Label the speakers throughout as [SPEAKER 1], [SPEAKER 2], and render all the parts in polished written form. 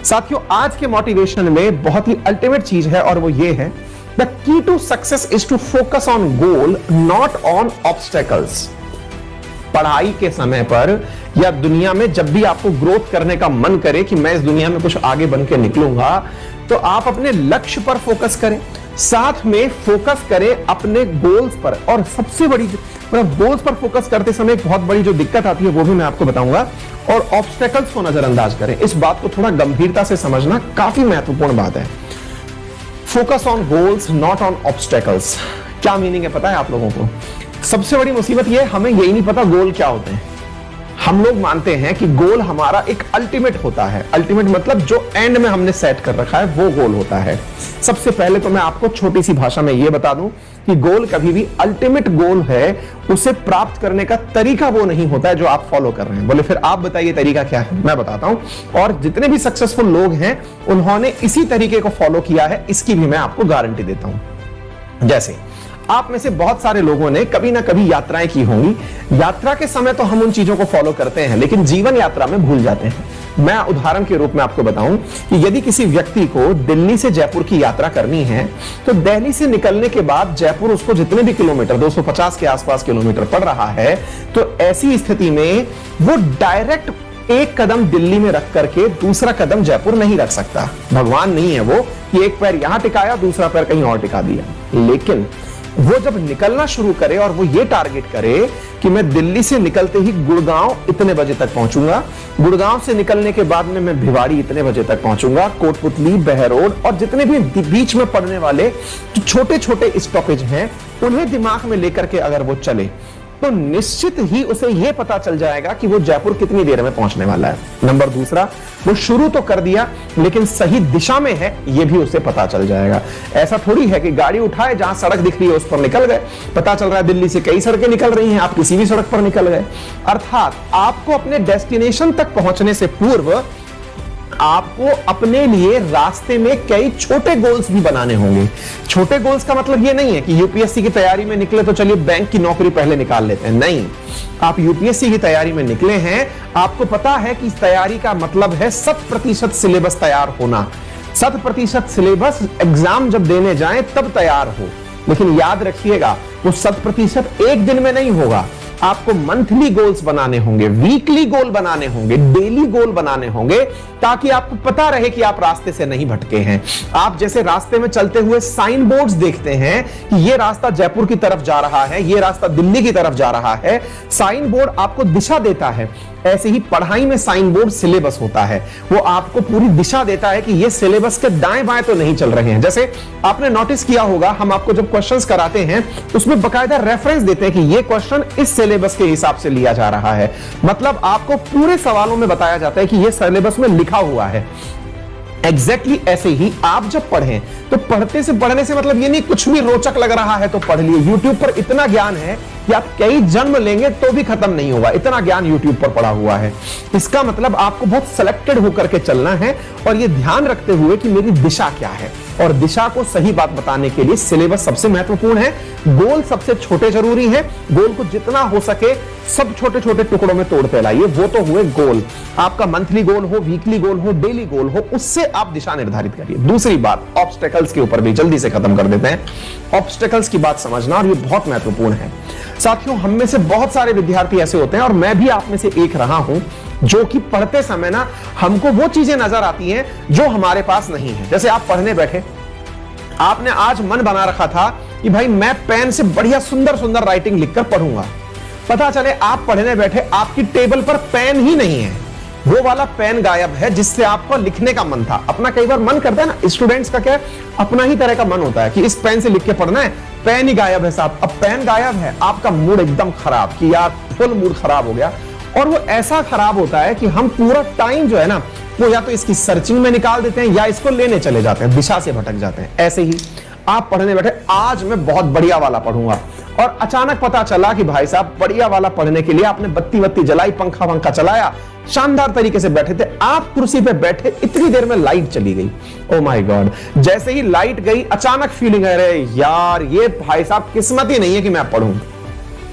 [SPEAKER 1] साथियों, आज के मोटिवेशन में बहुत ही अल्टीमेट चीज है और वो ये है, the key to success is to focus on goal not on obstacles. पढ़ाई के समय पर या दुनिया में जब भी आपको ग्रोथ करने का मन करे कि मैं इस दुनिया में कुछ आगे बन के निकलूंगा, तो आप अपने लक्ष्य पर फोकस करें, साथ में फोकस करें अपने गोल्स पर। और सबसे बड़ी गोल्स पर फोकस करते समय एक बहुत बड़ी जो दिक्कत आती है वो भी मैं आपको बताऊंगा, और ऑब्स्टेकल्स को नजरअंदाज करें। इस बात को थोड़ा गंभीरता से समझना काफी महत्वपूर्ण बात है। Focus on goals not on obstacles. क्या मीनिंग है पता है आप लोगों को? सबसे बड़ी मुसीबत यह है, हमें यही नहीं पता गोल क्या होते हैं। हम लोग मानते हैं कि गोल हमारा एक अल्टीमेट होता है। अल्टीमेट मतलब जो एंड में हमने सेट कर रखा है वो गोल होता है। सबसे पहले तो मैं आपको छोटी सी भाषा में यह बता दूं कि गोल कभी भी अल्टीमेट गोल है, उसे प्राप्त करने का तरीका वो नहीं होता है जो आप फॉलो कर रहे हैं। बोले फिर आप बताइए तरीका क्या है? मैं बताता हूं, और जितने भी सक्सेसफुल लोग हैं उन्होंने इसी तरीके को फॉलो किया है, इसकी भी मैं आपको गारंटी देता हूं। जैसे आप में से बहुत सारे लोगों ने कभी ना कभी यात्राएं की होंगी। यात्रा के समय तो हम उन चीजों को फॉलो करते हैं, लेकिन जीवन यात्रा में भूल जाते हैं। मैं उदाहरण के रूप में आपको बताऊं कि यदि किसी व्यक्ति को दिल्ली से जयपुर की यात्रा करनी है, तो दिल्ली से निकलने के बाद जयपुर उसको जितने भी किलोमीटर 250 के आसपास किलोमीटर पड़ रहा है, तो ऐसी स्थिति में वो डायरेक्ट एक कदम दिल्ली में रख करके दूसरा कदम जयपुर नहीं रख सकता। भगवान नहीं है वो कि एक पैर यहां टिकाया दूसरा पैर कहीं और टिका दिया। लेकिन वो जब निकलना शुरू करे और वो ये टारगेट करे कि मैं दिल्ली से निकलते ही गुड़गांव इतने बजे तक पहुंचूंगा, गुड़गांव से निकलने के बाद में मैं भिवाड़ी इतने बजे तक पहुंचूंगा, कोटपुतली, बहरोड और जितने भी बीच में पड़ने वाले जो छोटे छोटे स्टॉपेज हैं उन्हें दिमाग में लेकर के अगर वो चले, तो निश्चित ही उसे यह पता चल जाएगा कि वो जयपुर कितनी देर में पहुंचने वाला है। नंबर दूसरा, वो शुरू तो कर दिया लेकिन सही दिशा में है यह भी उसे पता चल जाएगा। ऐसा थोड़ी है कि गाड़ी उठाए, जहां सड़क दिख रही है उस पर निकल गए। पता चल रहा है दिल्ली से कई सड़कें निकल रही हैं, आप किसी भी सड़क पर निकल गए। अर्थात आपको अपने डेस्टिनेशन तक पहुंचने से पूर्व आपको अपने लिए रास्ते में कई छोटे गोल्स भी बनाने होंगे। छोटे गोल्स का मतलब ये नहीं है कि यूपीएससी की तैयारी में निकले तो चलिए बैंक की नौकरी पहले निकाल लेते हैं। नहीं, आप यूपीएससी की तैयारी में निकले हैं, आपको पता है कि इस तैयारी का मतलब है 100% सिलेबस तैयार होना। 100% सिलेबस एग्जाम जब देने जाएं तब तैयार हो। लेकिन याद रखिएगा वो 100% एक दिन में नहीं होगा। आपको मंथली गोल्स बनाने होंगे, वीकली गोल बनाने होंगे, डेली गोल बनाने होंगे, ताकि आपको पता रहे कि आप रास्ते से नहीं भटके हैं। आप जैसे रास्ते में चलते हुए साइन बोर्ड्स देखते हैं कि ये रास्ता जयपुर की तरफ जा रहा है, ये रास्ता दिल्ली की तरफ जा रहा है, साइन बोर्ड आपको दिशा देता है। ऐसे ही पढ़ाई में साइन बोर्ड सिलेबस होता है, वो आपको पूरी दिशा देता है कि ये सिलेबस के दाएं बाएं तो नहीं चल रहे हैं। जैसे आपने नोटिस किया होगा, हम आपको जब क्वेश्चंस कराते हैं उसमें बकायदा रेफरेंस देते हैं कि ये क्वेश्चन इस सिलेबस के हिसाब से लिया जा रहा है। मतलब आपको पूरे सवालों में बताया जाता है कि ये सिलेबस में लिखा हुआ है। एग्जैक्टली ऐसे ही आप जब पढ़ें तो पढ़ने से मतलब ये नहीं कुछ भी रोचक लग रहा है तो पढ़ लिए। यूट्यूब पर इतना ज्ञान है कि आप कई जन्म लेंगे तो भी खत्म नहीं होगा, इतना ज्ञान यूट्यूब पर पड़ा हुआ है। इसका मतलब आपको बहुत सिलेक्टेड होकर के चलना है और ये ध्यान रखते हुए कि मेरी दिशा क्या है। और दिशा को सही बात बताने के लिए सिलेबस सबसे महत्वपूर्ण है, गोल सबसे छोटे जरूरी है। गोल को जितना हो सके सब छोटे छोटे टुकड़ों में तोड़ते लाइए। वो तो हुए गोल, आपका मंथली गोल हो, वीकली गोल हो, डेली गोल हो, उससे आप दिशा निर्धारित करिए। दूसरी बात, ऑब्स्टेकल्स के ऊपर भी जल्दी से खत्म कर देते हैं। ऑब्स्टेकल्स की बात समझना, और ये बहुत महत्वपूर्ण है साथियों। हम में से बहुत सारे विद्यार्थी ऐसे होते हैं, और मैं भी आप में से एक रहा हूं, जो कि पढ़ते समय ना हमको वो चीजें नजर आती हैं जो हमारे पास नहीं है। जैसे आप पढ़ने बैठे, आपने आज मन बना रखा था कि भाई मैं पेन से बढ़िया सुंदर सुंदर राइटिंग लिखकर पढ़ूंगा। पता चले आप पढ़ने बैठे, आपकी टेबल पर पेन ही नहीं है, वो वाला पेन गायब है जिससे आपको लिखने का मन था। अपना कई बार मन करता है ना, स्टूडेंट्स का क्या अपना ही तरह का मन होता है कि इस पेन से लिख के पढ़ना है, पेन ही गायब है साहब। अब पेन गायब है, आपका मूड एकदम खराब कि यार फुल मूड खराब हो गया। और वो ऐसा खराब होता है कि हम पूरा टाइम जो है ना वो या तो इसकी सर्चिंग में निकाल देते हैं या इसको लेने चले जाते हैं, दिशा से भटक जाते हैं। ऐसे ही आप पढ़ने बैठे, आज मैं बहुत बढ़िया वाला पढ़ूंगा, और अचानक पता चला कि भाई साहब बढ़िया वाला पढ़ने के लिए आपने बत्ती बत्ती जलाई, पंखा वंखा चलाया, शानदार तरीके से बैठे थे, आप कुर्सी पे बैठे, इतनी देर में लाइट चली गई। ओ माय गॉड, जैसे ही लाइट गई अचानक फीलिंग है, अरे यार ये भाई साहब किस्मत ही नहीं है कि मैं पढ़ूं।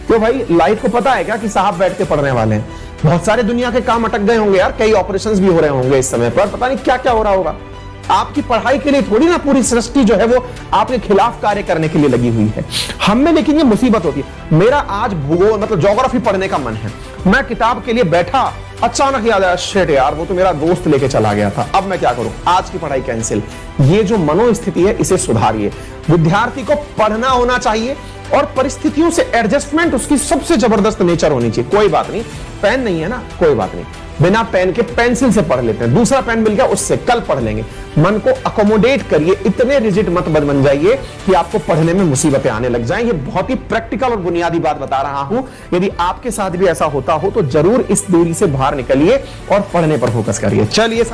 [SPEAKER 1] क्यों भाई, लाइट को पता है क्या कि साहब बैठ के पढ़ने वाले हैं? बहुत सारे दुनिया के काम अटक गए होंगे यार, कई ऑपरेशंस भी हो रहे होंगे इस समय पर, पता नहीं क्या क्या हो रहा होगा। आपकी पढ़ाई के लिए थोड़ी ना पूरी सृष्टि जो है वो आपके खिलाफ कार्य करने के लिए लगी हुई है। हम में लेकिन ये मुसीबत होती है। मेरा आज भूगोल मतलब ज्योग्राफी पढ़ने का मन है, मैं किताब के लिए बैठा, अचानक याद आया शिट यार वो तो मेरा दोस्त लेके चला गया था, अब मैं क्या करूं, आज की पढ़ाई कैंसिल। ये जो मनोस्थिति है इसे सुधारिए। विद्यार्थी को पढ़ना होना चाहिए और परिस्थितियों से एडजस्टमेंट उसकी सबसे जबरदस्त नेचर होनी चाहिए। कोई बात नहीं, पेन नहीं है ना, कोई बात नहीं, बिना पेन के पेंसिल से पढ़ लेते हैं, दूसरा पेन मिल गया उससे कल पढ़ लेंगे। मन को अकोमोडेट करिए, इतने रिजिड मत बन जाइए कि आपको पढ़ने में मुसीबतें आने लग जाएं। ये बहुत ही प्रैक्टिकल और बुनियादी बात बता रहा हूं। यदि आपके साथ भी ऐसा होता हो तो जरूर इस दूरी से बाहर निकलिए और पढ़ने पर फोकस करिए। चलिए